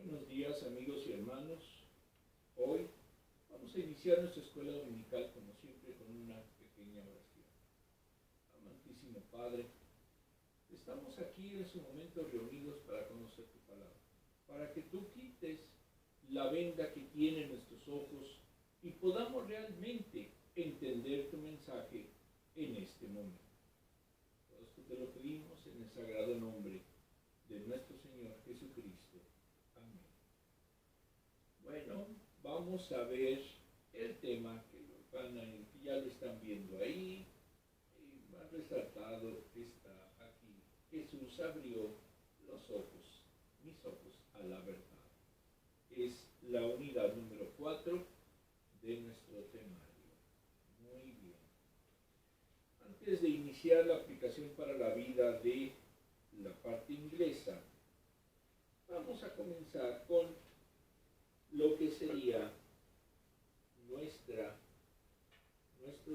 Buenos días, amigos y hermanos. Hoy vamos a iniciar nuestra escuela dominical, como siempre, con una pequeña oración. Amantísimo Padre, estamos aquí en su momento reunidos para conocer tu palabra, para que tú quites la venda que tienen nuestros ojos y podamos realmente entender tu mensaje en este momento. Todo esto te lo pedimos en el sagrado nombre de nuestro Señor Jesucristo. Amén. Bueno, vamos a ver el tema que ya lo están viendo ahí, y más resaltado está aquí. Jesús abrió los ojos, mis ojos, a la verdad. Es la unidad número 4 de nuestro temario. Muy bien. Antes de iniciar la aplicación para la vida de la parte inglesa, vamos a comenzar con lo que sería nuestro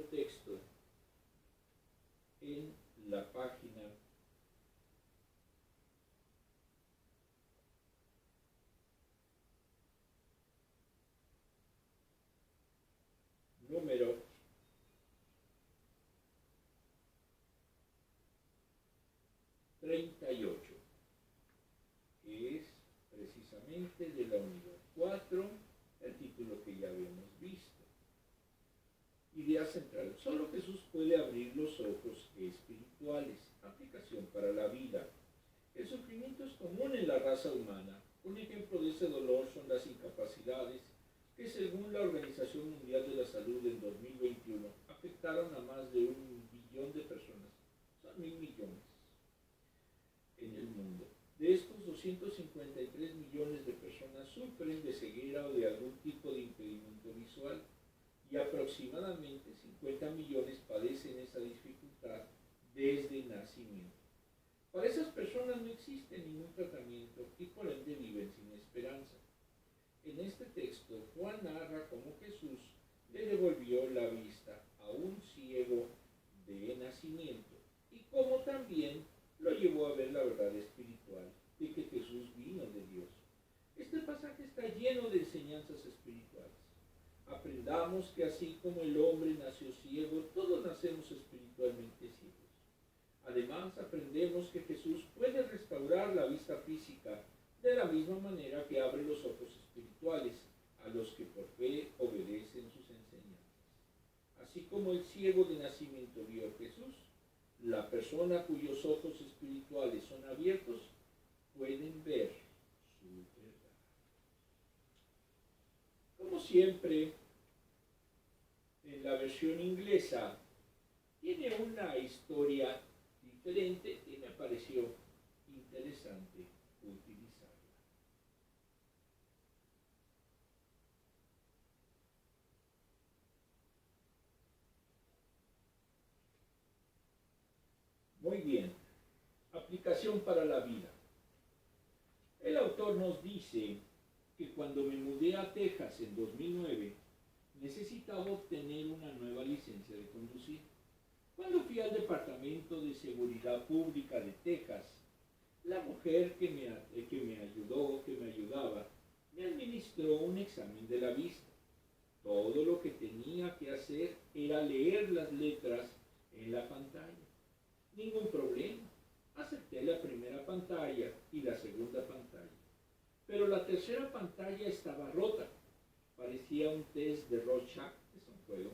texto en la página número 38, que es precisamente de la unidad 4, el título que ya habíamos visto. Idea central: solo Jesús puede abrir los ojos espirituales. Aplicación para la vida. El sufrimiento es común en la raza humana. Un ejemplo de ese dolor son las incapacidades que, según la Organización Mundial de la Salud, en 2021 afectaron a más de 1 billón de personas. Son 1.000 millones en el mundo. De estos, 253 millones de personas sufren de ceguera o de algún tipo de impedimento visual, y aproximadamente 50 millones padecen esa dificultad desde nacimiento. Para esas personas no existe ningún tratamiento y por ende viven sin esperanza. En este texto, Juan narra cómo Jesús le devolvió la vista a un ciego de nacimiento y cómo también lo llevó a ver la verdad espiritual de que Jesús vino de Dios. Este pasaje está lleno de enseñanzas espirituales. Aprendamos que así como el hombre nació ciego, todos nacemos espiritualmente ciegos. Además, aprendemos que Jesús puede restaurar la vista física de la misma manera que abre los ojos espirituales a los que por fe obedecen sus enseñanzas. Así como el ciego de nacimiento vio a Jesús, la persona cuyos ojos espirituales son abiertos pueden ver su verdad. Como siempre, en la versión inglesa tiene una historia diferente y me pareció interesante utilizarla. Muy bien, aplicación para la vida. El autor nos dice que cuando me mudé a Texas en 2009, necesitaba obtener una nueva licencia de conducir. Cuando fui al Departamento de Seguridad Pública de Texas, la mujer que me ayudaba, me administró un examen de la vista. Todo lo que tenía que hacer era leer las letras en la pantalla. Ningún problema. Acepté la primera pantalla y la segunda pantalla. Pero la tercera pantalla estaba rota. Parecía un test de Rorschach, es un juego.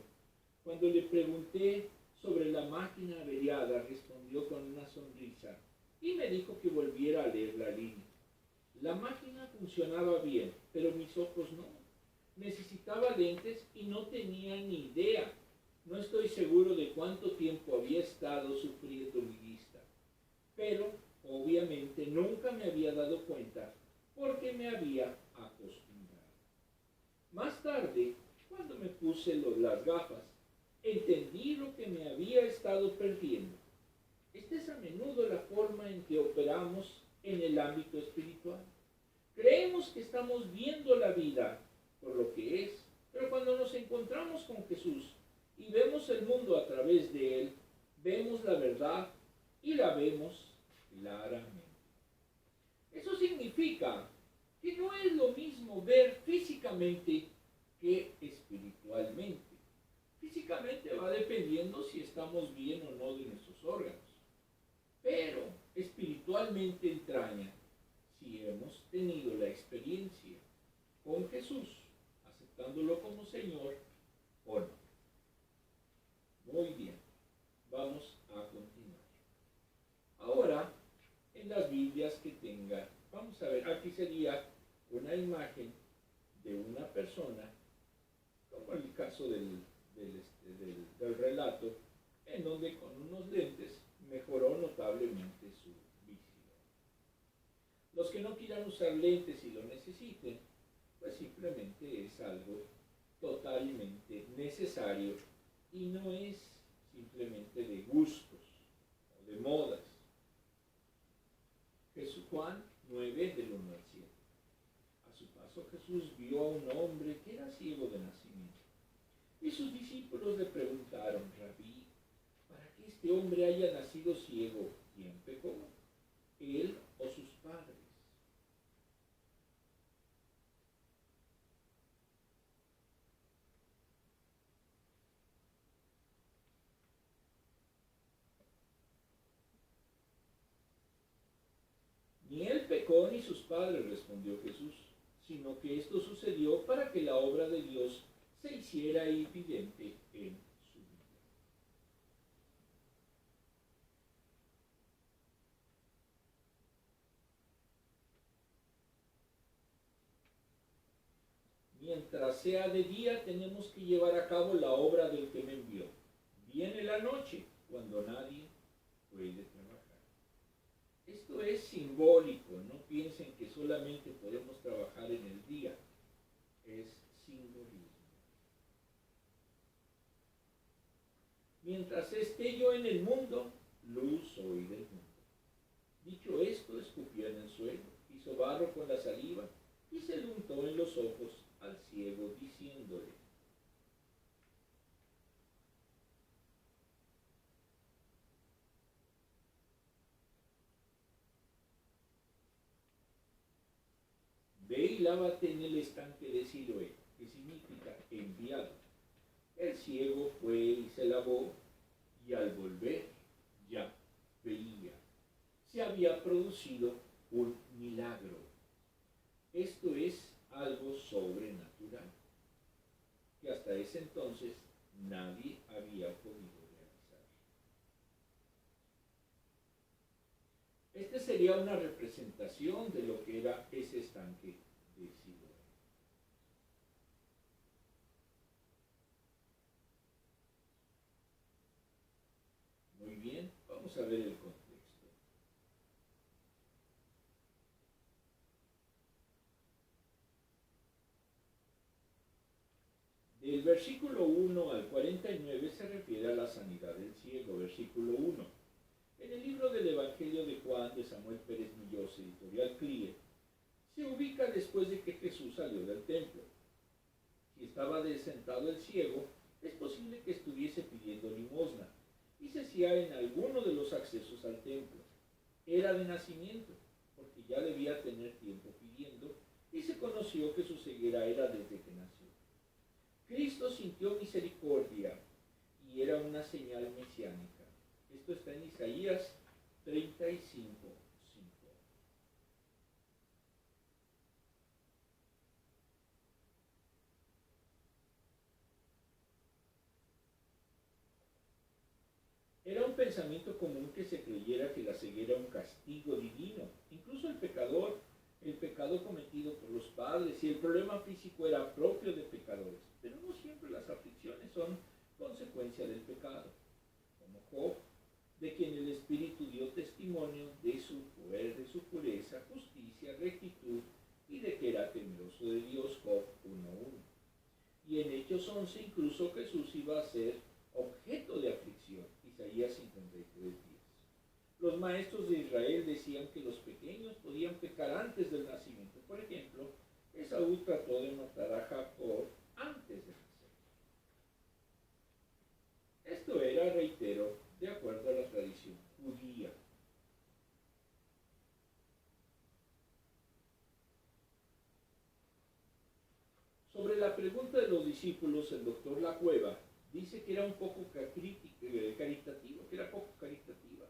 Cuando le pregunté sobre la máquina averiada, respondió con una sonrisa y me dijo que volviera a leer la línea. La máquina funcionaba bien, pero mis ojos no. Necesitaba lentes y no tenía ni idea. No estoy seguro de cuánto tiempo había estado sufriendo mi vista, pero obviamente nunca me había dado cuenta porque me había acostumbrado. Más tarde, cuando me puse las gafas, entendí lo que me había estado perdiendo. Esta es a menudo la forma en que operamos en el ámbito espiritual. Creemos que estamos viendo la vida por lo que es, pero cuando nos encontramos con Jesús y vemos el mundo a través de Él, vemos la verdad y la vemos claramente. Eso significa que no es mismo ver físicamente que espiritualmente. Físicamente va dependiendo si estamos bien o no de nuestros órganos, pero espiritualmente entraña si hemos tenido la experiencia con Jesús, aceptándolo como Señor o no. Muy bien, vamos a continuar. Ahora, en las Biblias que tenga, vamos a ver, aquí sería una imagen de una persona, como en el caso del relato, en donde con unos lentes mejoró notablemente su visión. Los que no quieran usar lentes y lo necesiten, pues simplemente es algo totalmente necesario y no es simplemente de gustos o de modas. Juan 9, del 1 al 7. A su paso Jesús vio a un hombre que era ciego de nacimiento. Y sus discípulos le preguntaron: Rabí, ¿para que este hombre haya nacido ciego? ¿Quién pecó? ¿Él o sus padres? Ni él pecó ni sus padres, respondió Jesús, sino que esto sucedió para que la obra de Dios se hiciera evidente en su vida. Mientras sea de día, tenemos que llevar a cabo la obra del que me envió. Viene la noche, cuando nadie puede trabajar. Esto es simbólico, no piensen que solamente podemos trabajar en el día, es simbolismo. Mientras esté yo en el mundo, luz soy del mundo. Dicho esto, escupió en el suelo, hizo barro con la saliva y se le untó en los ojos al ciego, diciéndole: ve y lávate en el estanque de Siloé, que significa enviado. El ciego fue y se lavó, y al volver ya veía. Se había producido un milagro. Esto es algo sobrenatural, que hasta ese entonces nadie había podido realizar. Esta sería una representación de lo que era ese estanque de Siloé. Muy bien, vamos a ver el contexto. Del versículo 1 al 49 se refiere a la sanidad del ciego. Versículo 1. En el libro del Evangelio de Juan, de Samuel Pérez Millós, editorial CLIE, se ubica después de que Jesús salió del templo. Si estaba sentado el ciego, es posible que estuviese pidiendo limosna, y se hacía en alguno de los accesos al templo. Era de nacimiento, porque ya debía tener tiempo pidiendo, y se conoció que su ceguera era desde que nació. Cristo sintió misericordia, y era una señal mesiánica. Esto está en Isaías 35:5. Era un pensamiento común que se creyera que la ceguera era un castigo divino. Incluso el pecado cometido por los padres y el problema físico era propio de pecadores. Pero no siempre las aflicciones son consecuencia del pecado. Como Job, de quien el Espíritu dio testimonio de su poder, de su pureza, justicia, rectitud y de que era temeroso de Dios, Job 1:1. Y en Hechos 11 incluso Jesús iba a ser objeto de aflicción, Isaías 53:10. Los maestros de Israel decían que los pequeños podían pecar antes del nacimiento. Por ejemplo, Esaú trató de matar a Jacob antes de nacer. Esto era, reitero, de acuerdo a la tradición judía. pregunta de los discípulos, el doctor La Cueva dice que era un poco caritativa, que era poco caritativa,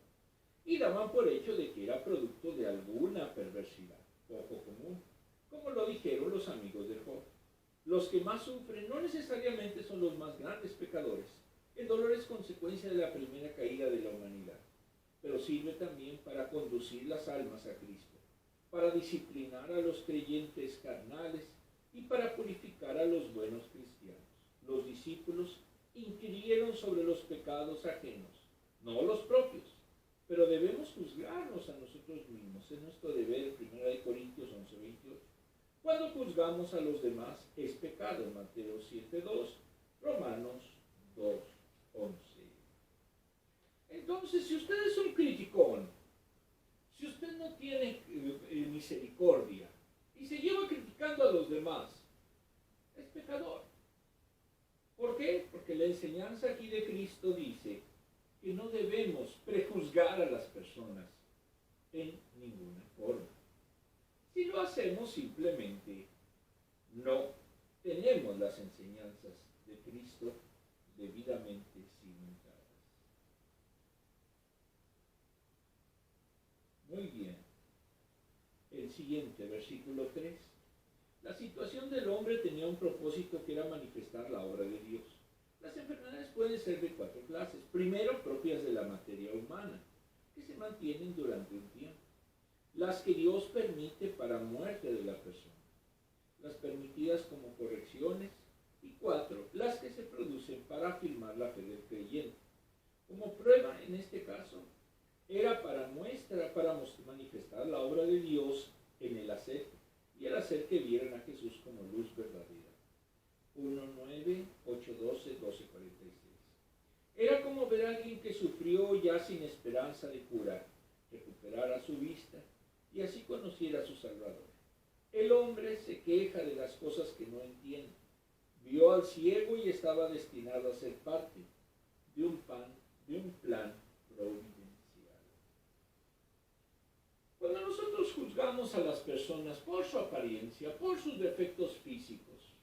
y daban por hecho de que era producto de alguna perversidad poco común, como lo dijeron los amigos de Job. Los que más sufren no necesariamente son los más grandes pecadores. El dolor es consecuencia de la primera caída de la humanidad, pero sirve también para conducir las almas a Cristo, para disciplinar a los creyentes carnales y para purificar a los buenos cristianos. Los discípulos inquirieron sobre los pecados ajenos, no los propios, pero debemos juzgarnos a nosotros mismos. Es nuestro deber, 1 Corintios 11:28. Cuando juzgamos a los demás es pecado, Mateo 7:2, Romanos 2:11. Entonces, si usted es un criticón, si usted no tiene misericordia y se lleva criticando a los demás, es pecador. ¿Por qué? Porque la enseñanza aquí de Cristo dice que no debemos prejuzgar a las personas en ninguna forma. Si lo hacemos, simplemente no tenemos las enseñanzas de Cristo debidamente cimentadas. Muy bien. El siguiente, versículo 3. La situación del hombre tenía un propósito que era manifestar la obra de Dios. Las enfermedades pueden ser de 4 clases. Primero, propias de la materia humana, que se mantienen durante un tiempo. Las que Dios permite para muerte de la persona. Las permitidas como correcciones. Y 4, las que se producen para afirmar la fe del creyente. Como prueba, en este caso, era para manifestar la obra de Dios en el hacer, y el hacer que vieran a Jesús como luz verdadera. 1:9, 8:12, 12:46. Era como ver a alguien que sufrió ya sin esperanza de curar, recuperara su vista y así conociera a su Salvador. El hombre se queja de las cosas que no entiende. Vio al ciego y estaba destinado a ser parte de un plan providencial. Cuando nosotros juzgamos a las personas por su apariencia, por sus defectos físicos,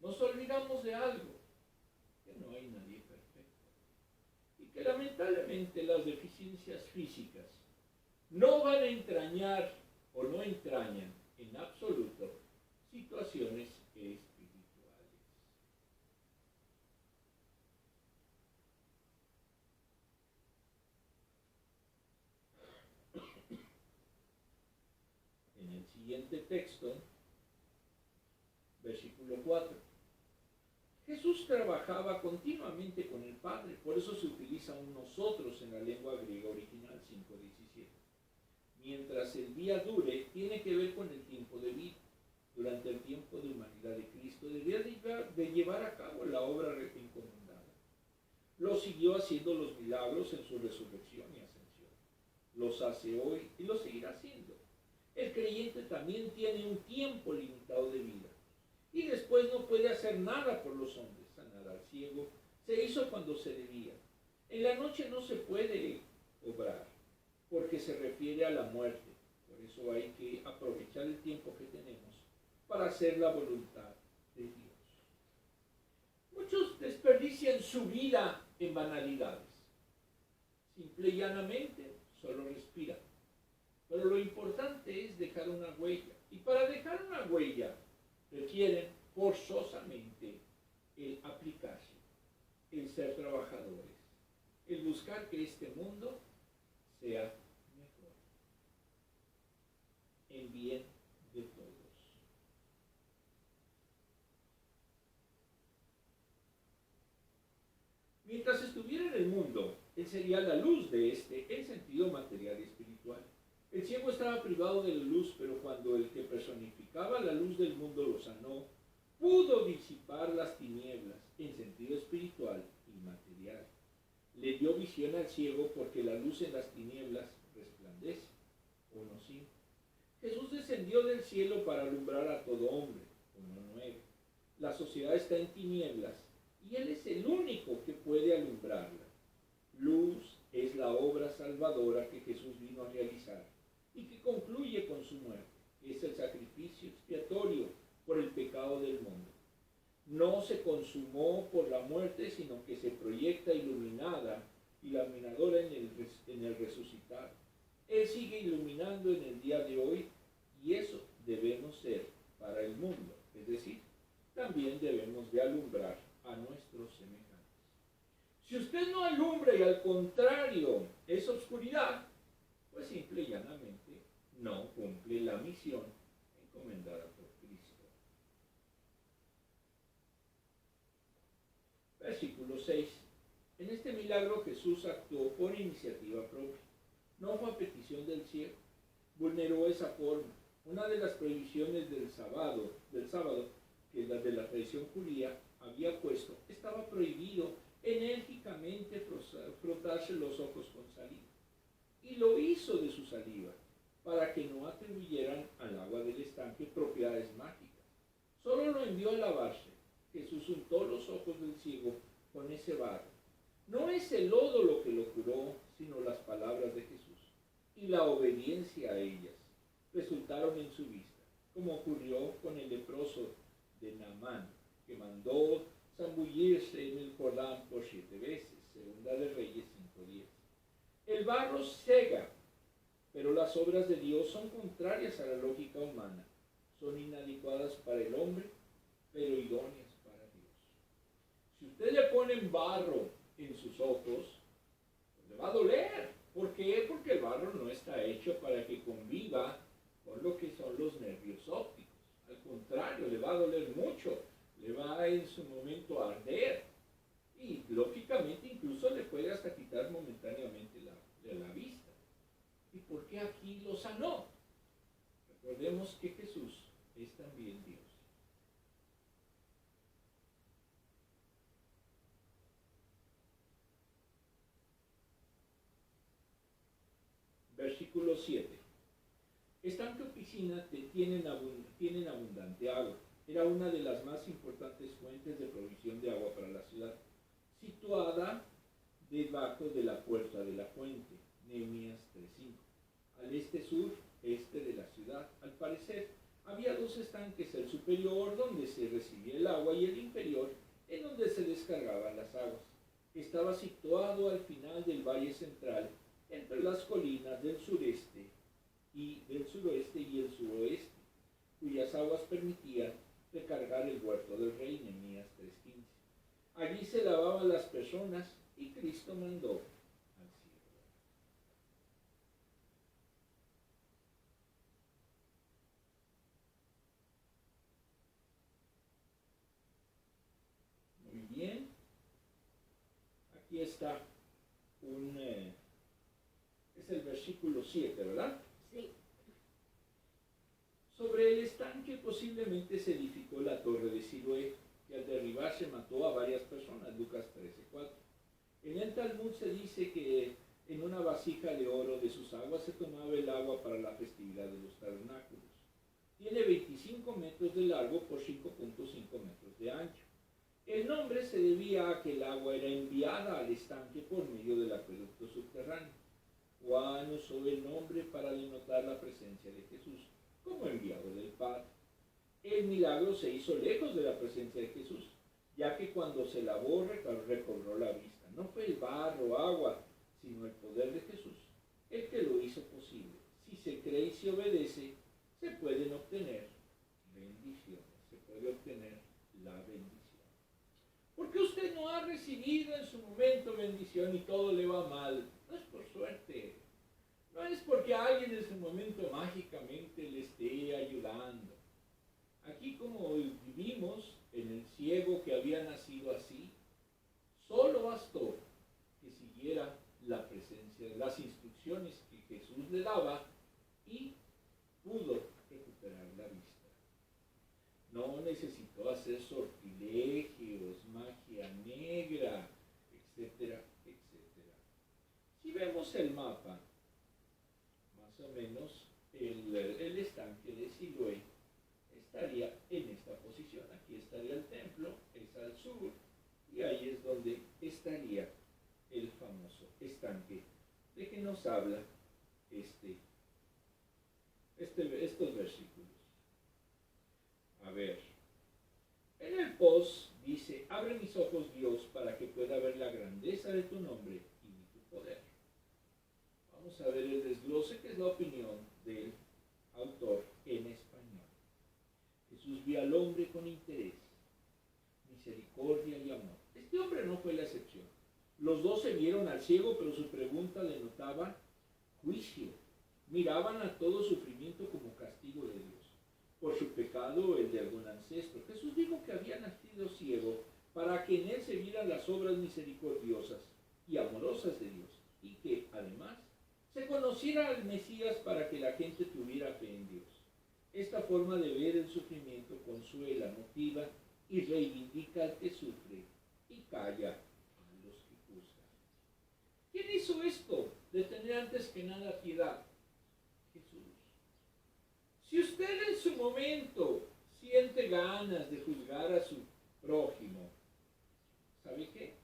nos olvidamos de algo, que no hay nadie perfecto. Y que lamentablemente las deficiencias físicas no van a entrañar o no entrañan en absoluto situaciones espirituales. En el siguiente texto, versículo 4. Jesús trabajaba continuamente con el Padre, por eso se utiliza un nosotros en la lengua griega original 5:17. Mientras el día dure, tiene que ver con el tiempo de vida. Durante el tiempo de humanidad de Cristo, debía de llevar a cabo la obra encomendada. Lo siguió haciendo los milagros en su resurrección y ascensión. Los hace hoy y lo seguirá haciendo. El creyente también tiene un tiempo limitado de vida. Y después no puede hacer nada por los hombres. Sanar al ciego se hizo cuando se debía. En la noche no se puede obrar, porque se refiere a la muerte. Por eso hay que aprovechar el tiempo que tenemos para hacer la voluntad de Dios. Muchos desperdician su vida en banalidades. Simple y llanamente, solo respiran. Pero lo importante es dejar una huella. Y para dejar una huella, requieren forzosamente el aplicarse, el ser trabajadores, el buscar que este mundo sea mejor, en bien de todos. Mientras estuviera en el mundo, él sería la luz de este en sentido material y espiritual. El ciego estaba privado de la luz, pero cuando el que personificaba la luz del mundo lo sanó, pudo disipar las tinieblas en sentido espiritual y material. Le dio visión al ciego porque la luz en las tinieblas resplandece. 1:5. Jesús descendió del cielo para alumbrar a todo hombre. 1:9. La sociedad está en tinieblas y Él es el único que puede alumbrarla. Luz es la obra salvadora que Jesús vino a realizar y que concluye con su muerte, que es el sacrificio expiatorio por el pecado del mundo. consumó por la muerte, sino que se proyecta iluminadora en el resucitar. Él sigue iluminando en el día de hoy y eso debemos ser para el mundo. Es decir, también debemos de alumbrar a nuestros semejantes. Si usted no alumbra y al contrario es oscuridad, pues simple y llanamente no cumple la misión encomendada por Cristo. Versículo 6. En este milagro Jesús actuó por iniciativa propia. No fue a petición del ciego. Vulneró esa forma. Una de las prohibiciones del sábado que la de la tradición judía había puesto, estaba prohibido enérgicamente frotarse los ojos con saliva. Y lo hizo de su saliva, para que no atribuyeran al agua del estanque propiedades mágicas. Solo lo envió a lavarse. Jesús untó los ojos del ciego con ese barro. No es el lodo lo que lo curó, sino las palabras de Jesús y la obediencia a ellas resultaron en su vista, como ocurrió con el leproso de Naamán, que mandó zambullirse en el Jordán por 7 veces, Segunda de Reyes 5:10. El barro cega, pero las obras de Dios son contrarias a la lógica humana, son inadecuadas para el hombre, pero idóneas para Dios. Si usted le pone barro en sus ojos, pues le va a doler. ¿Por qué? Porque el barro no está hecho para que conviva con lo que son los nervios ópticos. Al contrario, le va a doler mucho, le va en su momento a arder y lógicamente incluso le puede hasta quitar momentáneamente la vista. ¿Y por qué aquí lo sanó? Recordemos que Jesús es también Dios. Versículo 7. Estanque o piscina tienen abundante agua. Era una de las más importantes fuentes de provisión de agua para la ciudad, situada debajo de la puerta de la fuente, Nehemías 3:5, al este de la ciudad. Al parecer, había 2 estanques, el superior donde se recibía el agua y el inferior en donde se descargaban las aguas. Estaba situado al final del valle central, entre las colinas del suroeste y el suroeste, cuyas aguas permitían recargar el huerto del rey, Nehemías 3:15. Allí se lavaban las personas y Cristo mandó al cielo. Muy bien. Aquí está es el versículo 7, ¿verdad? Sí. Sobre el estanque posiblemente se edificó la torre de Siloé, que al derribarse mató a varias personas, Lucas 13:4. En el Talmud se dice que en una vasija de oro de sus aguas se tomaba el agua para la festividad de los tabernáculos. Tiene 25 metros de largo por 5.5 metros de ancho. El nombre se debía a que el agua era enviada al estanque por medio del acueducto subterráneo. Juan usó el nombre para denotar la presencia de Jesús como enviado del Padre. El milagro se hizo lejos de la presencia de Jesús, ya que cuando se lavó recobró la vista. No fue el barro o agua, sino el poder de Jesús, el que lo hizo posible. Si se cree y se obedece, se pueden obtener bendiciones, se puede obtener la bendición. Porque usted no ha recibido en su momento bendición y todo le va mal. No es por suerte. No es porque alguien en su momento mágicamente le esté ayudando. Aquí como vivimos en el ciego que había nacido así, solo bastó que siguiera la presencia de las instrucciones que Jesús le daba y pudo recuperar la vista. No necesitó hacer sortilegios, magia negra, etcétera, etcétera. Si vemos el mapa, más o menos el estanque de Siloé estaría en esta posición. Aquí estaría el templo, es al sur, y ahí es donde estaría el famoso estanque de que nos habla estos versículos. A ver, en el post Dice, abre mis ojos, Dios, para que pueda ver la grandeza de tu nombre y tu poder. Vamos a ver el desglose, que es la opinión del autor en español. Jesús vio al hombre con interés, misericordia y amor. Este hombre no fue la excepción. Los dos se vieron al ciego, pero su pregunta denotaba juicio. Miraban a todo sufrimiento como castigo de Dios por su pecado o el de algún ancestro. Jesús dijo que había nacido ciego para que en él se vieran las obras misericordiosas y amorosas de Dios, y que además se conociera al Mesías para que la gente tuviera fe en Dios. Esta forma de ver el sufrimiento consuela, motiva y reivindica al que sufre y calla a los que juzgan. ¿Quién hizo esto? De tener antes que nada piedad. Jesús. Si usted en su momento siente ganas de juzgar a su prójimo, ¿sabe qué?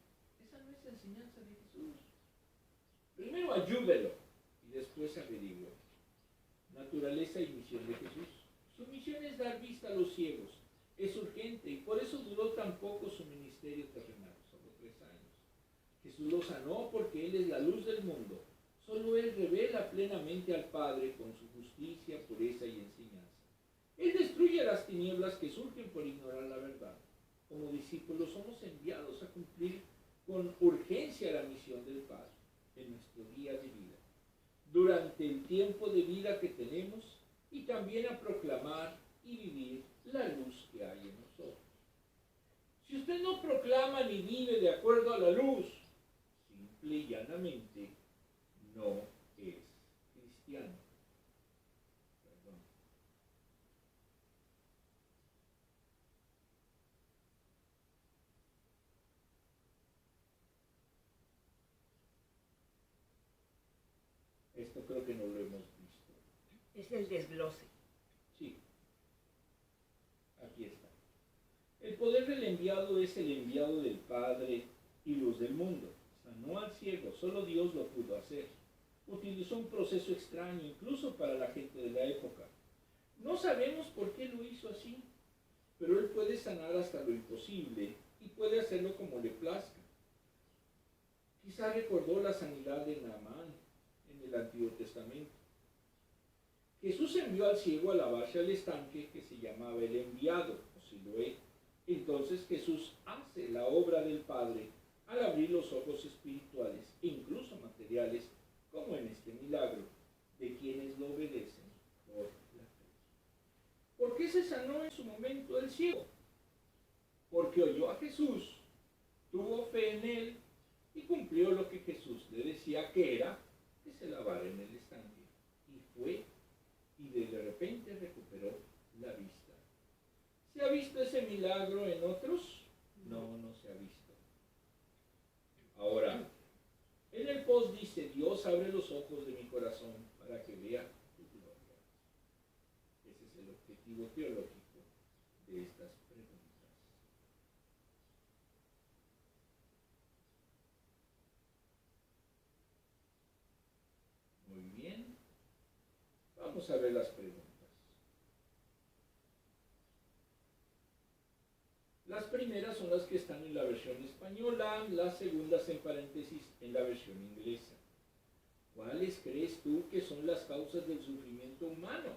Esa no es la enseñanza de Jesús. Primero ayúdelo y después averigüe. Naturaleza y misión de Jesús. Su misión es dar vista a los ciegos. Es urgente y por eso duró tan poco su ministerio terrenal, solo 3 años. Jesús lo sanó porque Él es la luz del mundo. Solo Él revela plenamente al Padre con su justicia, pureza y enseñanza. Él destruye las tinieblas que surgen por ignorar la verdad. Como discípulos somos enviados a cumplir con urgencia la misión del Padre en nuestro día de vida, durante el tiempo de vida que tenemos, y también a proclamar y vivir la luz que hay en nosotros. Si usted no proclama ni vive de acuerdo a la luz, simple y llanamente no es cristiano. Perdón. Esto creo que no lo hemos visto. Es el desglose. Sí, aquí está. El poder del enviado es el enviado del Padre y luz del mundo. Sanó al ciego, solo Dios lo pudo hacer. Utilizó un proceso extraño incluso para la gente de la época. No sabemos por qué lo hizo así, pero Él puede sanar hasta lo imposible y puede hacerlo como le plazca. Quizá recordó la sanidad de Naamán en el Antiguo Testamento. Jesús envió al ciego a lavarse al estanque que se llamaba el enviado, o Siloé. Entonces Jesús hace la obra del Padre al abrir los ojos espirituales e incluso materiales, como en este milagro, de quienes lo obedecen por la fe. ¿Por qué se sanó en su momento el ciego? Porque oyó a Jesús, tuvo fe en él y cumplió lo que Jesús le decía que era, que se lavara en el estanque. Y fue, y de repente recuperó la vista. ¿Se ha visto ese milagro en otros? No, no se ha visto. Ahora, en el post dice, Dios abre los ojos de mi corazón para que vea tu gloria. Ese es el objetivo teológico de estas preguntas. Muy bien. Vamos a ver las preguntas. Las primeras son las que están en la versión española, las segundas en paréntesis en la versión inglesa. ¿Cuáles crees tú que son las causas del sufrimiento humano?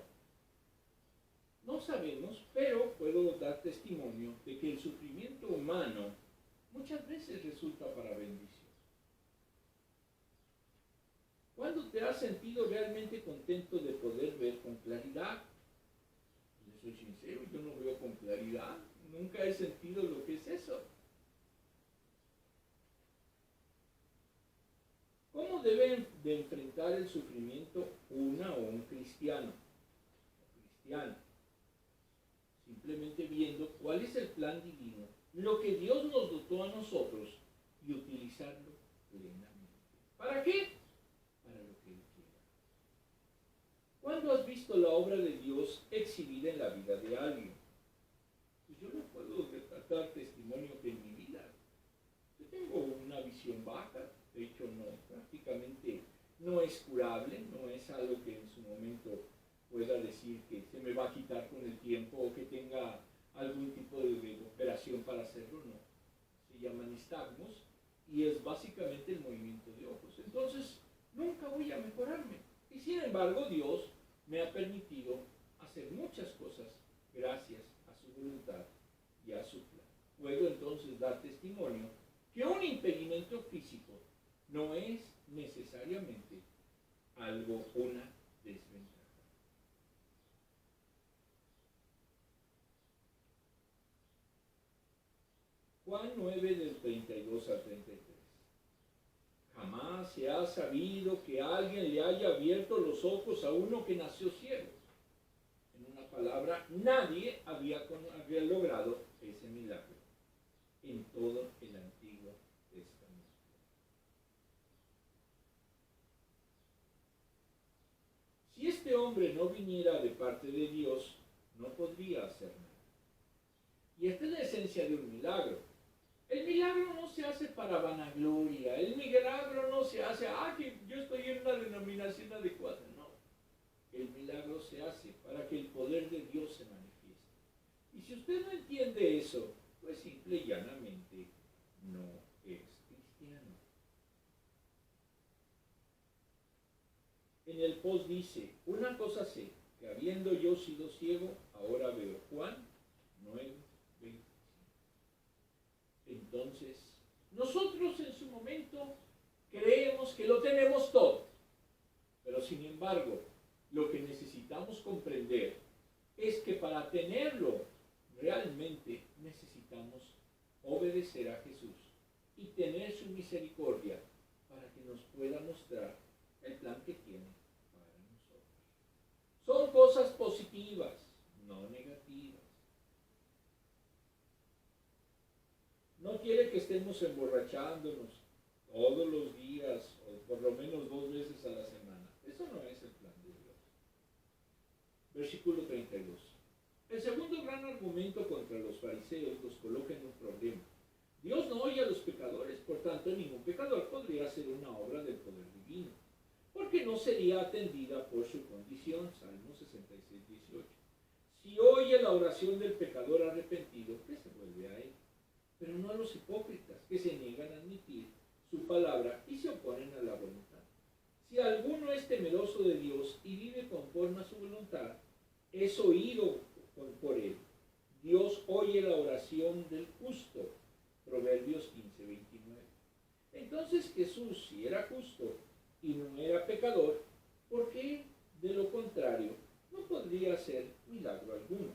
No sabemos, pero puedo dar testimonio de que el sufrimiento humano muchas veces resulta para bendición. ¿Cuándo te has sentido realmente contento de poder ver con claridad? Yo soy sincero, yo no veo con claridad. Nunca he sentido lo que es eso. ¿Cómo debe de enfrentar el sufrimiento una o un cristiano? Simplemente viendo cuál es el plan divino, lo que Dios nos dotó a nosotros y utilizarlo plenamente. ¿Para qué? Para lo que Él quiera. ¿Cuándo has visto la obra de Dios exhibida en la vida de alguien? Pues yo no puedo dar testimonio que en mi vida. Yo tengo una visión baja, de hecho prácticamente no es curable, no es algo que en su momento pueda decir que se me va a quitar con el tiempo o que tenga algún tipo de operación ocasión para hacerlo, no. Se llaman nistagmos y es básicamente el movimiento de ojos. Entonces, nunca voy a mejorarme. Y sin embargo, Dios me ha permitido hacer muchas cosas gracias a su voluntad y a su plan. Puedo entonces dar testimonio que un impedimento físico no es necesariamente algo, una desventaja. Juan 9 del 32 al 33. Jamás se ha sabido que alguien le haya abierto los ojos a uno que nació ciego. En una palabra, nadie había logrado ese milagro en todo el Antiguo Testamento. Si este hombre no viniera de parte de Dios, no podría hacer nada. Y esta es la esencia de un milagro. El milagro no se hace para vanagloria, el milagro no se hace, que yo estoy en una denominación adecuada, no. El milagro se hace para que el poder de Dios se manifieste. Y si usted no entiende eso, pues simple y llanamente no es cristiano. En el post dice, una cosa sé, que habiendo yo sido ciego, ahora veo. Juan 9. Entonces, nosotros en su momento creemos que lo tenemos todo, pero sin embargo, lo que necesitamos comprender es que para tenerlo, realmente necesitamos obedecer a Jesús y tener su misericordia para que nos pueda mostrar el plan que tiene para nosotros. Son cosas positivas, no negativas. No quiere que estemos emborrachándonos todos los días, o por lo menos 2 veces a la semana. Eso no es el plan de Dios. Versículo 32. El segundo gran argumento contra los fariseos los coloca en un problema. Dios no oye a los pecadores, por tanto ningún pecador podría hacer una obra del poder divino, porque no sería atendida por su condición. Salmo 66, 18. Si oye la oración del pecador arrepentido, que se vuelve a él, pero no a los hipócritas que se niegan a admitir su palabra y se oponen a la voluntad. Si alguno es temeroso de Dios y vive conforme a su voluntad, es oído por él. Dios oye la oración del justo. Proverbios 15, 29. Entonces Jesús, si era justo y no era pecador, ¿por qué de lo contrario no podría hacer milagro alguno?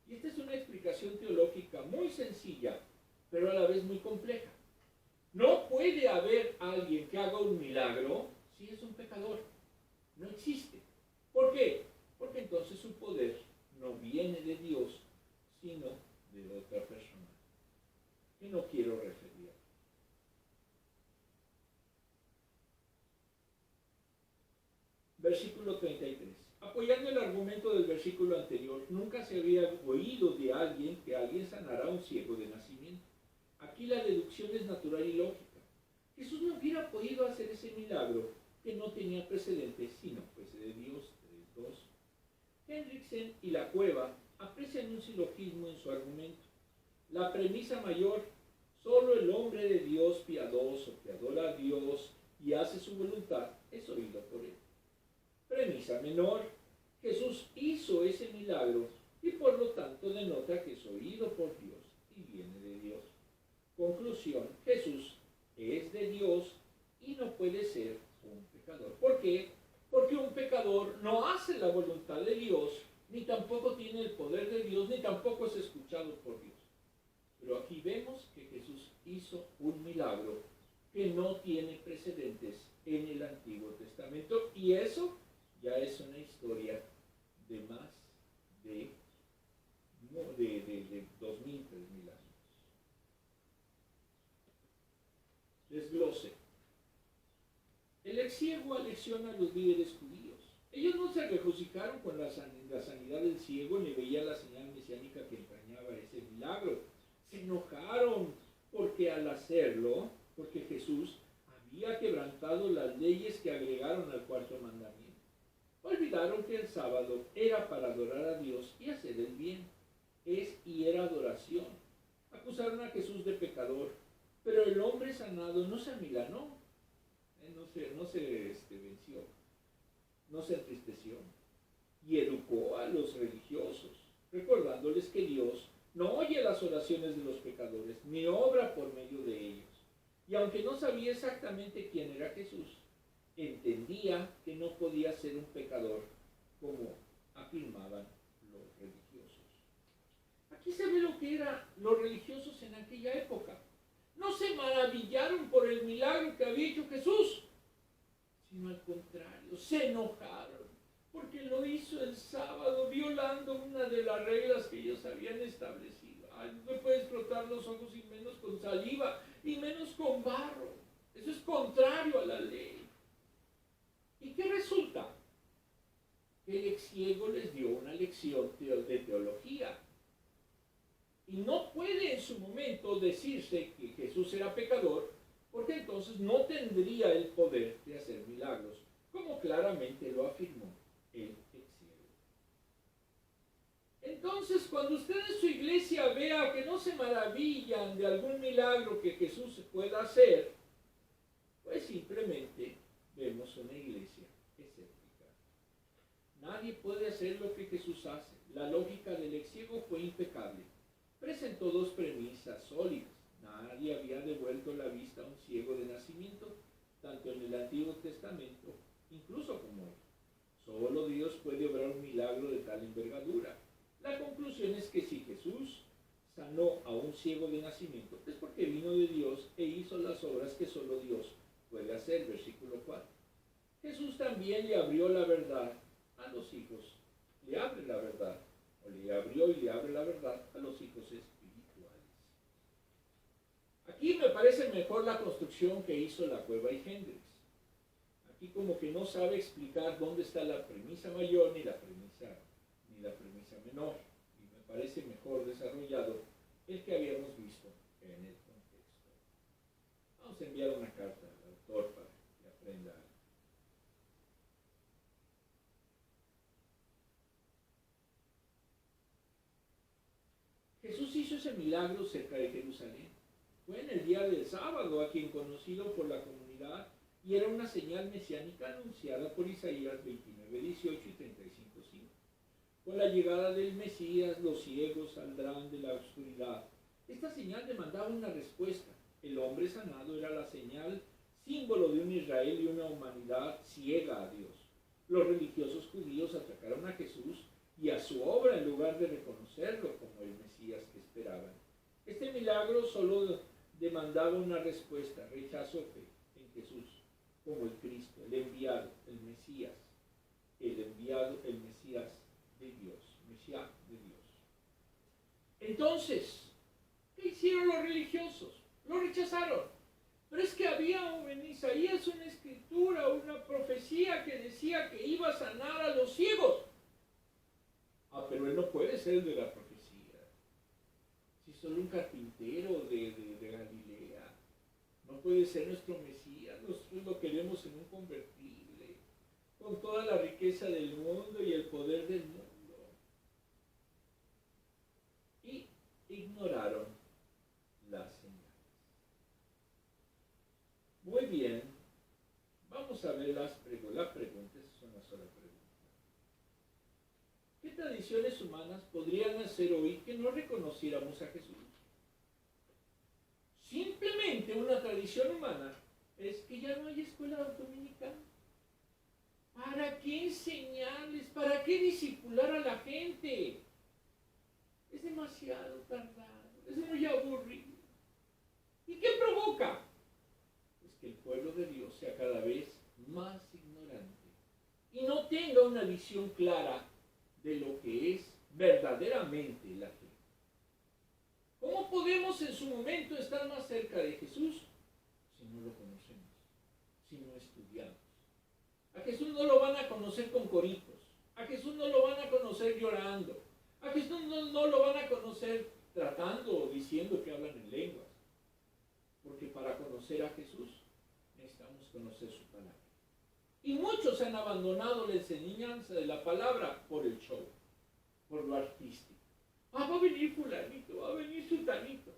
Y esta es una explicación teológica muy sencilla, pero a la vez muy compleja. No puede haber alguien que haga un milagro si es un pecador. No existe. ¿Por qué? Porque entonces su poder no viene de Dios, sino de otra persona, que no quiero referir. Versículo 33. Apoyando el argumento del versículo anterior, nunca se había oído de alguien que alguien sanara a un ciego de nacimiento. Aquí la deducción es natural y lógica. Jesús no hubiera podido hacer ese milagro que no tenía precedentes si no fuese de Dios. 3.2. Hendrickson y La Cueva aprecian un silogismo en su argumento. La premisa mayor, solo el hombre de Dios piadoso que adora a Dios y hace su voluntad, es oído por él. Premisa menor, Jesús hizo ese milagro y por lo tanto denota que es oído por Dios y viene de Dios. Conclusión, Jesús es de Dios y no puede ser un pecador. ¿Por qué? Porque un pecador no hace la voluntad de Dios, ni tampoco tiene el poder de Dios, ni tampoco es escuchado por Dios. Pero aquí vemos que Jesús hizo un milagro que no tiene precedentes en el Antiguo Testamento, y eso ya es una historia de más de 2.000, 3.000 años. Desglose. El ex ciego alecciona a los líderes judíos. Ellos no se regocijaron con la sanidad del ciego ni veían la señal mesiánica que entrañaba ese milagro. Se enojaron porque al hacerlo, porque Jesús había quebrantado las leyes que agregaron al cuarto mandamiento. Olvidaron que el sábado era para adorar a Dios y hacer el bien. Es y era adoración. acusaron a Jesús de pecador, pero el hombre sanado no se amilanó, no se venció, no se entristeció, y educó a los religiosos, recordándoles que Dios no oye las oraciones de los pecadores, ni obra por medio de ellos. Y aunque no sabía exactamente quién era Jesús, entendía que no podía ser un pecador como afirmaban los religiosos. Aquí se ve lo que eran los religiosos en aquella época. No se maravillaron por el milagro que había hecho Jesús, sino al contrario, se enojaron porque lo hizo el sábado violando una de las reglas que ellos habían establecido. Ay, no me puedes frotar los ojos y menos con saliva y menos con barro. Eso es contrario a la ley. ¿Y qué resulta? Que el ex ciego les dio una lección de teología. Y no puede en su momento decirse que Jesús era pecador, porque entonces no tendría el poder de hacer milagros, como claramente lo afirmó el ex ciego. Entonces, cuando usted en su iglesia vea que no se maravillan de algún milagro que Jesús pueda hacer, pues simplemente vemos una iglesia escéptica. Nadie puede hacer lo que Jesús hace. La lógica del ex ciego fue impecable. Presentó dos premisas sólidas. Nadie había devuelto la vista a un ciego de nacimiento, tanto en el Antiguo Testamento, incluso como hoy. Solo Dios puede obrar un milagro de tal envergadura. La conclusión es que si Jesús sanó a un ciego de nacimiento, es porque vino de Dios e hizo las obras que solo Dios puede hacer. Versículo 4. Jesús también le abrió la verdad a los hijos. Le abre la verdad. O le abrió y le abre la verdad a los hijos espirituales. Aquí me parece mejor la construcción que hizo la cueva y Hendrix. Aquí como que no sabe explicar dónde está la premisa mayor ni la premisa menor. Y me parece mejor desarrollado el que habíamos visto en el contexto. Vamos a enviar una carta al autor para que aprenda algo. Jesús hizo ese milagro cerca de Jerusalén. Fue en el día del sábado, a quien conocido por la comunidad, y era una señal mesiánica anunciada por Isaías 29, 18 y 35, 5. Con la llegada del Mesías, los ciegos saldrán de la oscuridad. Esta señal demandaba una respuesta. El hombre sanado era la señal, símbolo de un Israel y una humanidad ciega a Dios. Los religiosos judíos atacaron a Jesús y a su obra en lugar de reconocerlo como el Mesías que esperaban. Este milagro solo demandaba una respuesta, rechazo fe en Jesús como el Cristo, el enviado, el Mesías, el enviado, el Mesías de Dios, Mesías de Dios. Entonces, ¿qué hicieron los religiosos? Lo rechazaron. Pero es que había en Isaías una escritura, una profecía que decía que iba a sanar a los ciegos. Pero él no puede ser de la profecía. Si solo un carpintero de Galilea, no puede ser nuestro Mesías. Nosotros lo queremos en un convertible, con toda la riqueza del mundo y el poder del mundo. Y ignoraron las señales. Muy bien, vamos a ver las preguntas, es una sola pregunta. ¿Qué tradiciones humanas podrían hacer hoy que no reconociéramos a Jesús? Simplemente una tradición humana es que ya no hay escuela dominical. ¿Para qué enseñarles? ¿Para qué discipular a la gente? Es demasiado tardado, es muy aburrido. ¿Y qué provoca? Pues que el pueblo de Dios sea cada vez más ignorante y no tenga una visión clara de lo que es verdaderamente la fe. ¿Cómo podemos en su momento estar más cerca de Jesús si no lo conocemos, si no estudiamos? A Jesús no lo van a conocer con coritos, a Jesús no lo van a conocer llorando, a Jesús no lo van a conocer tratando o diciendo que hablan en lenguas, porque para conocer a Jesús necesitamos conocer su palabra. Y muchos han abandonado la enseñanza de la palabra por el show, por lo artístico. Va a venir fulanito, va a venir sutanito.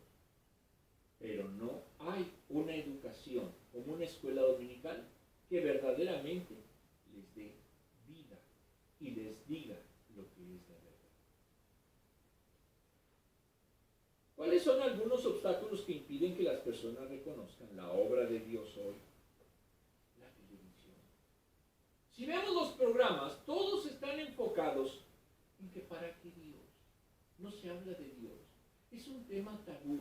que verdaderamente les dé vida y les diga lo que es la verdad. ¿Cuáles son algunos obstáculos que impiden que las personas reconozcan la obra de Dios hoy? La televisión. Si vemos los programas, todos están enfocados en que para qué Dios. No se habla de Dios. Es un tema tabú.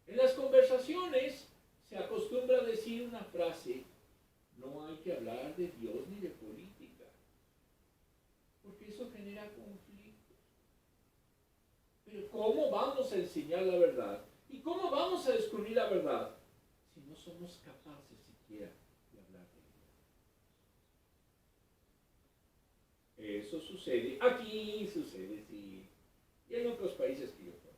En las conversaciones se acostumbra a decir una frase: no hay que hablar de Dios ni de política, porque eso genera conflictos. Pero ¿cómo vamos a enseñar la verdad? ¿Y cómo vamos a descubrir la verdad si no somos capaces siquiera de hablar de Dios? Eso sucede, aquí sucede, sí, y en otros países que yo conozco.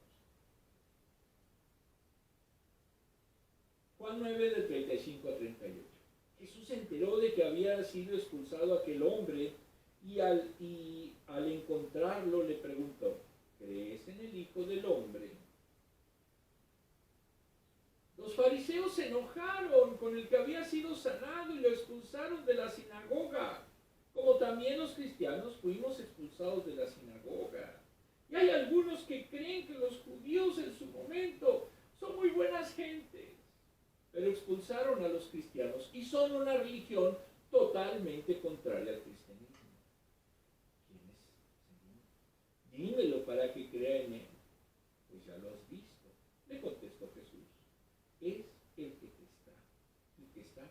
Juan 9, del 35 a 38. Jesús se enteró de que había sido expulsado aquel hombre y al encontrarlo le preguntó: ¿crees en el Hijo del Hombre? Los fariseos se enojaron con el que había sido sanado y lo expulsaron de la sinagoga, como también los cristianos fuimos expulsados de la sinagoga. Y hay algunos que creen que los judíos en su momento son muy buenas gentes, pero expulsaron a los cristianos y son una religión totalmente contraria al cristianismo. ¿Quién es, Señor? Dímelo para que crea en él. Pues ya lo has visto, le contestó Jesús. Es el que está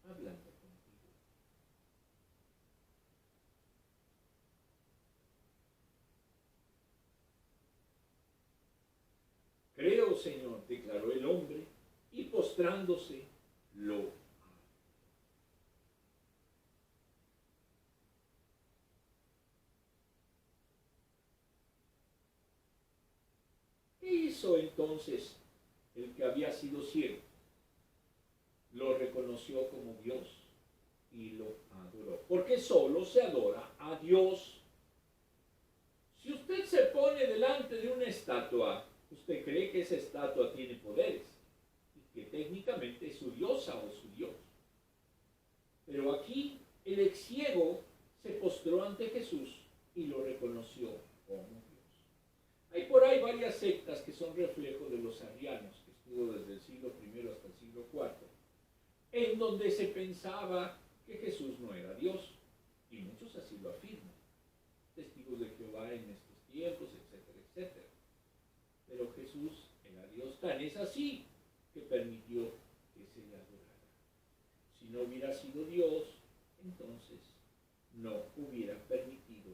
hablando contigo. Creo, Señor, declaró el hombre, y postrándose lo amó. ¿Qué hizo entonces el que había sido ciego? Lo reconoció como Dios y lo adoró, porque solo se adora a Dios. Si usted se pone delante de una estatua, usted cree que esa estatua tiene poderes, que técnicamente es su diosa o su dios. Pero aquí el ex ciego se postró ante Jesús y lo reconoció como Dios. Hay por ahí varias sectas que son reflejo de los arrianos, que estuvo desde el siglo I hasta el siglo IV, en donde se pensaba que Jesús no era Dios, y muchos así lo afirman. Testigos de Jehová en estos tiempos, etcétera, etcétera. Pero Jesús era Dios. Tan es así que permitió que se le adorara. Si no hubiera sido Dios, entonces no hubiera permitido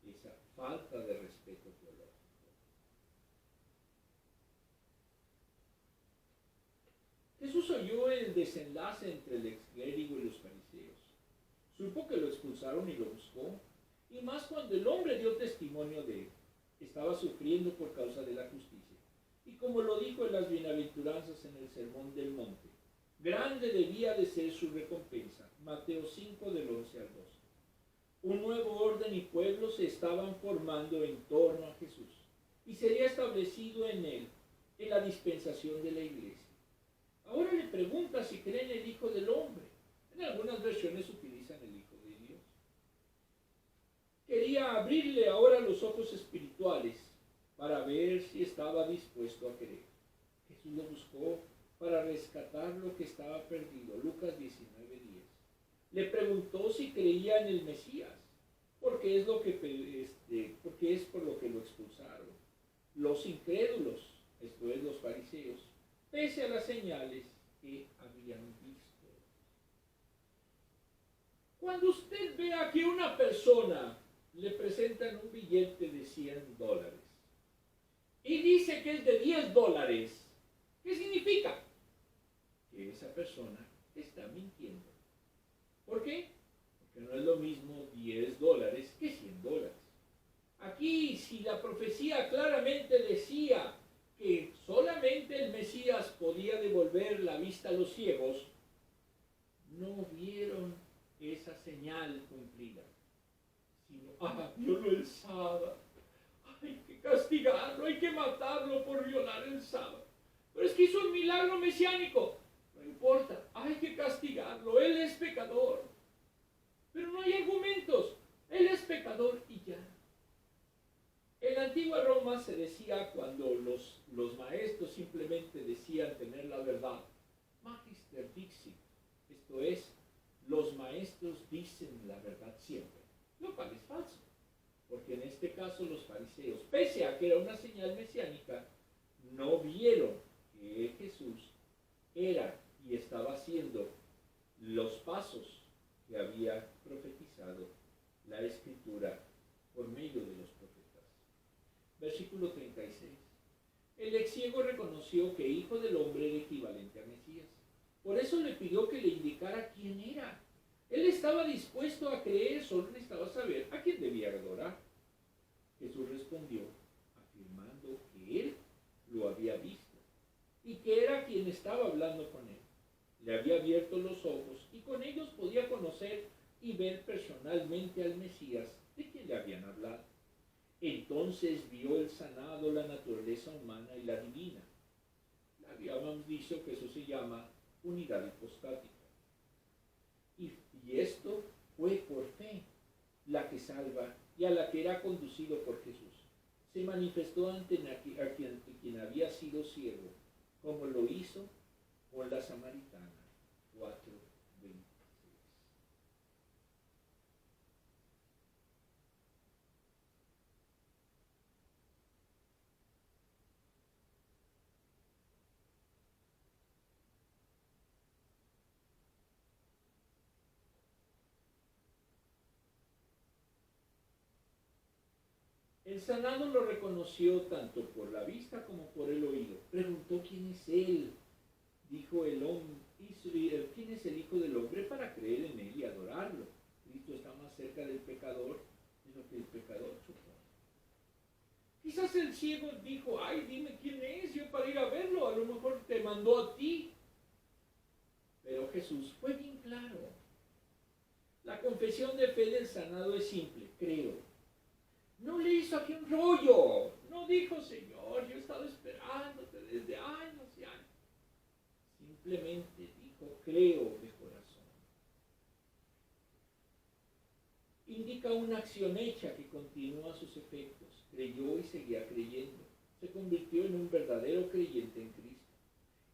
esa falta de respeto teológico. Jesús oyó el desenlace entre el exclérigo y los fariseos. Supo que lo expulsaron y lo buscó, y más cuando el hombre dio testimonio de él. Estaba sufriendo por causa de la justicia. Y como lo dijo en las bienaventuranzas en el Sermón del Monte, grande debía de ser su recompensa. Mateo 5, del 11 al 12. Un nuevo orden y pueblo se estaban formando en torno a Jesús, y sería establecido en él, en la dispensación de la iglesia. Ahora le pregunta si cree en el Hijo del Hombre. En algunas versiones utilizan el Hijo de Dios. Quería abrirle ahora los ojos espirituales para ver si estaba dispuesto a creer. Jesús lo buscó para rescatar lo que estaba perdido. Lucas 19:10. Le preguntó si creía en el Mesías, porque es por lo que lo expulsaron. Los incrédulos, esto es, los fariseos, pese a las señales que habían visto. Cuando usted vea que una persona le presentan un billete de $100 y dice que es de $10, ¿qué significa? Que esa persona está mintiendo. ¿Por qué? Porque no es lo mismo $10 que $100. Aquí, si la profecía claramente decía que solamente el Mesías podía devolver la vista a los ciegos, no vieron esa señal cumplida, sino, violó el sábado, hay que castigarlo, hay que matarlo por violar el sábado. Pero es que hizo un milagro mesiánico, no importa, hay que castigarlo, él es pecador. Pero no hay argumentos, él es pecador y ya. En la antigua Roma se decía, cuando los maestros simplemente decían tener la verdad, magister dixit, esto es, los maestros dicen la verdad siempre, lo cual es falso, porque en este caso los fariseos, pese a que era una señal mesiánica, no vieron que Jesús era y estaba haciendo los pasos que había profetizado la Escritura por medio de los profetas. Versículo 36. El ex ciego reconoció que Hijo del Hombre era equivalente a Mesías. Por eso le pidió que le indicara quién era. Él estaba dispuesto a creer, solo necesitaba saber a quién debía adorar. Jesús respondió, afirmando que él lo había visto y que era quien estaba hablando con él. Le había abierto los ojos y con ellos podía conocer y ver personalmente al Mesías de quien le habían hablado. Entonces vio el sanado la naturaleza humana y la divina. Habíamos dicho que eso se llama unidad hipostática. Y esto fue por fe, la que salva y a la que era conducido por Jesús. Se manifestó ante quien había sido ciego, como lo hizo con la samaritana. 4:26. El sanado lo reconoció tanto por la vista como por el oído. Preguntó quién es él. Dijo el hombre, ¿quién es el Hijo del Hombre para creer en él y adorarlo? Cristo está más cerca del pecador de lo que el pecador supone. Quizás el ciego dijo, ay, dime quién es yo para ir a verlo, a lo mejor te mandó a ti. Pero Jesús fue bien claro. La confesión de fe del sanado es simple, creo. No le hizo aquí un rollo. No dijo, Señor, yo he estado esperándote desde años y años. Simplemente dijo, creo de corazón. Indica una acción hecha que continúa sus efectos. Creyó y seguía creyendo. Se convirtió en un verdadero creyente en Cristo.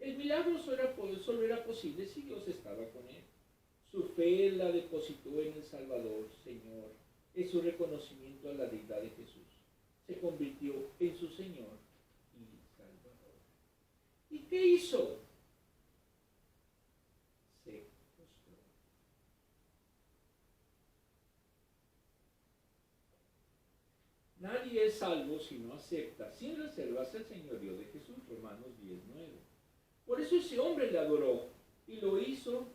El milagro solo era posible si Dios estaba con él. Su fe la depositó en el Salvador, Señor. Es su reconocimiento a la deidad de Jesús. Se convirtió en su Señor y Salvador. ¿Y qué hizo? Se postró. Nadie es salvo si no acepta sin reservas el señorío de Jesús. Romanos 10:9. Por eso ese hombre le adoró y lo hizo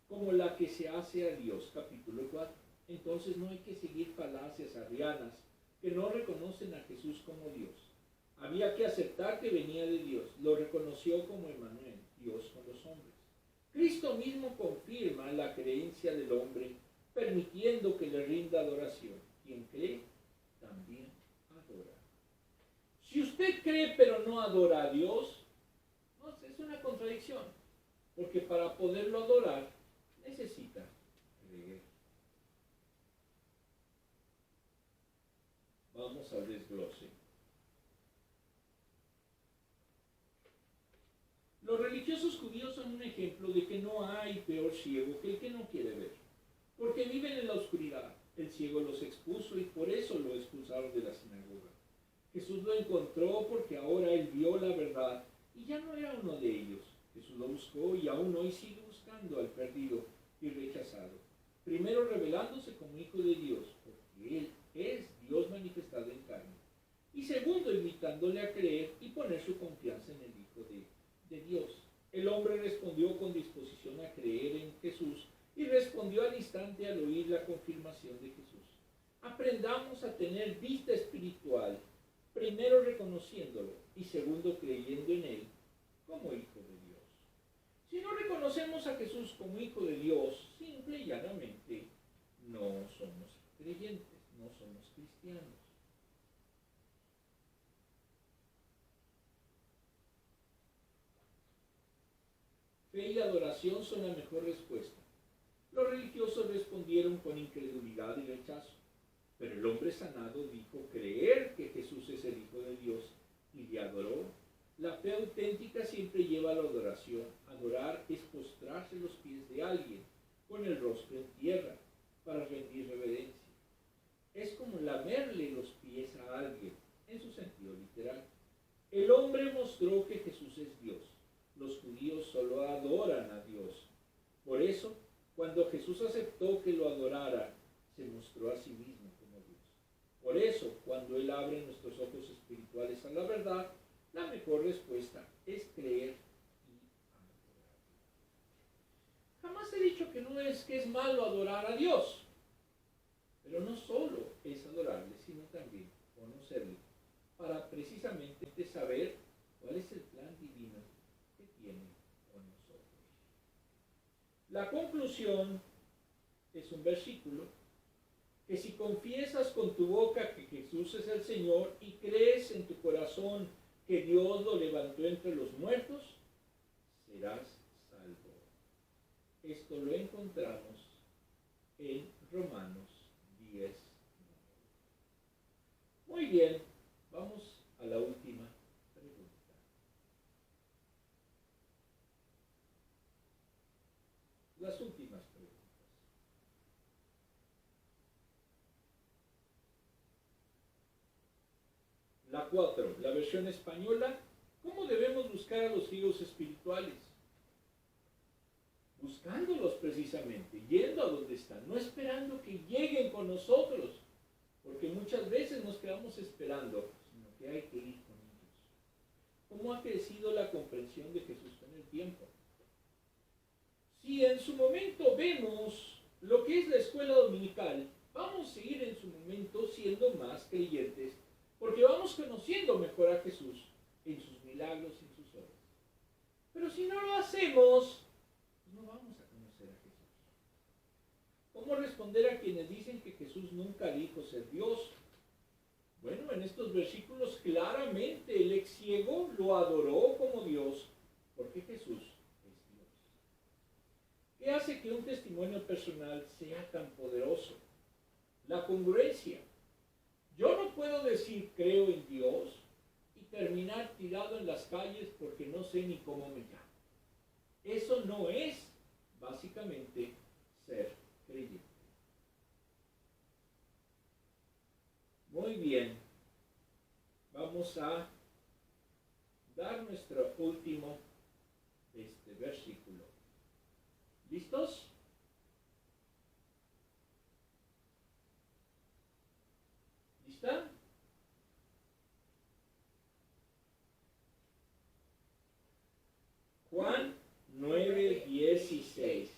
como la que se hace a Dios. Capítulo 4. Entonces no hay que seguir falacias arrianas que no reconocen a Jesús como Dios. Había que aceptar que venía de Dios. Lo reconoció como Emmanuel, Dios con los hombres. Cristo mismo confirma la creencia del hombre, permitiendo que le rinda adoración. Quien cree, también adora. Si usted cree pero no adora a Dios, no, es una contradicción. Porque para poderlo adorar, necesita creer. Vamos al desglose. Los religiosos judíos son un ejemplo de que no hay peor ciego que el que no quiere ver, porque viven en la oscuridad. El ciego los expuso y por eso lo expulsaron de la sinagoga. Jesús lo encontró porque ahora él vio la verdad y ya no era uno de ellos. Jesús lo buscó y aún hoy sigue buscando al perdido y rechazado. Primero revelándose como Hijo de Dios, porque él es Dios manifestado en carne. Y segundo, invitándole a creer y poner su confianza en el Hijo de Dios. El hombre respondió con disposición a creer en Jesús y respondió al instante al oír la confirmación de Jesús. Aprendamos a tener vista espiritual, primero reconociéndolo y segundo creyendo en él como Hijo de Dios. Si no reconocemos a Jesús como Hijo de Dios, simple y llanamente no somos creyentes, no somos cristianos. fe y adoración son la mejor respuesta. Los religiosos respondieron con incredulidad y rechazo, pero el hombre sanado dijo creer que Jesús es el Hijo de Dios y le adoró. La fe auténtica siempre lleva a la adoración. Adorar es postrarse a los pies de alguien con el rostro en tierra para rendir reverencia. Es como lamerle los pies a alguien, en su sentido literal. El hombre mostró que Jesús es Dios. Los judíos solo adoran a Dios. Por eso, cuando Jesús aceptó que lo adorara, se mostró a sí mismo como Dios. Por eso, cuando Él abre nuestros ojos espirituales a la verdad, la mejor respuesta es creer y adorar. Jamás he dicho que no es que es malo adorar a Dios. Pero no solo es adorarle, sino también conocerle, para precisamente saber cuál es el plan divino que tiene con nosotros. La conclusión es un versículo que si confiesas con tu boca que Jesús es el Señor y crees en tu corazón que Dios lo levantó entre los muertos, serás salvo. Esto lo encontramos en Romanos 10. Muy bien, vamos a la última pregunta. Las últimas preguntas. La 4, la versión española. ¿Cómo debemos buscar a los hijos espirituales? Buscándolos precisamente, yendo a donde están, no esperando que lleguen con nosotros, porque muchas veces nos quedamos esperando, sino que hay que ir con ellos. ¿Cómo ha crecido la comprensión de Jesús con el tiempo? Si en su momento vemos lo que es la escuela dominical, vamos a seguir en su momento siendo más creyentes, porque vamos conociendo mejor a Jesús en sus milagros y en sus obras. Pero si no lo hacemos, no vamos a conocer a Jesús. ¿Cómo responder a quienes dicen que Jesús nunca dijo ser Dios? Bueno, en estos versículos claramente el ex ciego lo adoró como Dios, porque Jesús es Dios. ¿Qué hace que un testimonio personal sea tan poderoso? La congruencia. Yo no puedo decir creo en Dios y terminar tirado en las calles porque no sé ni cómo me llamo. Eso no es básicamente ser creyente. Muy bien, vamos a dar nuestro último versículo. ¿Listos? ¿Lista? Juan 9:16.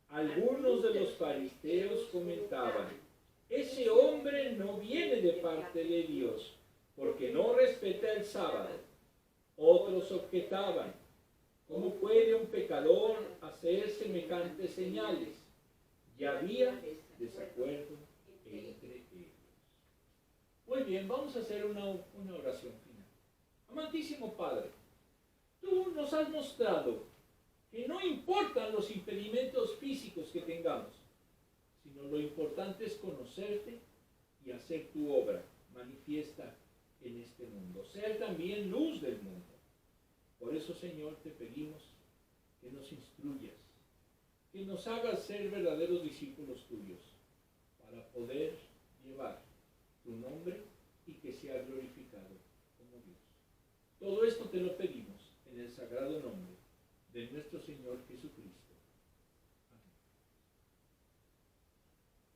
Algunos de los fariseos comentaban: ese hombre no viene de parte de Dios, porque no respeta el sábado. Otros objetaban: ¿cómo puede un pecador hacer semejantes señales? Y había desacuerdo entre ellos. Muy bien, vamos a hacer una oración final. Amantísimo Padre, tú nos has mostrado que no importan los impedimentos físicos que tengamos, sino lo importante es conocerte y hacer tu obra manifiesta en este mundo, ser también luz del mundo. Por eso, Señor, te pedimos que nos instruyas, que nos hagas ser verdaderos discípulos tuyos, para poder llevar tu nombre y que sea glorificado como Dios. Todo esto te lo pedimos en el sagrado nombre de nuestro Señor Jesucristo.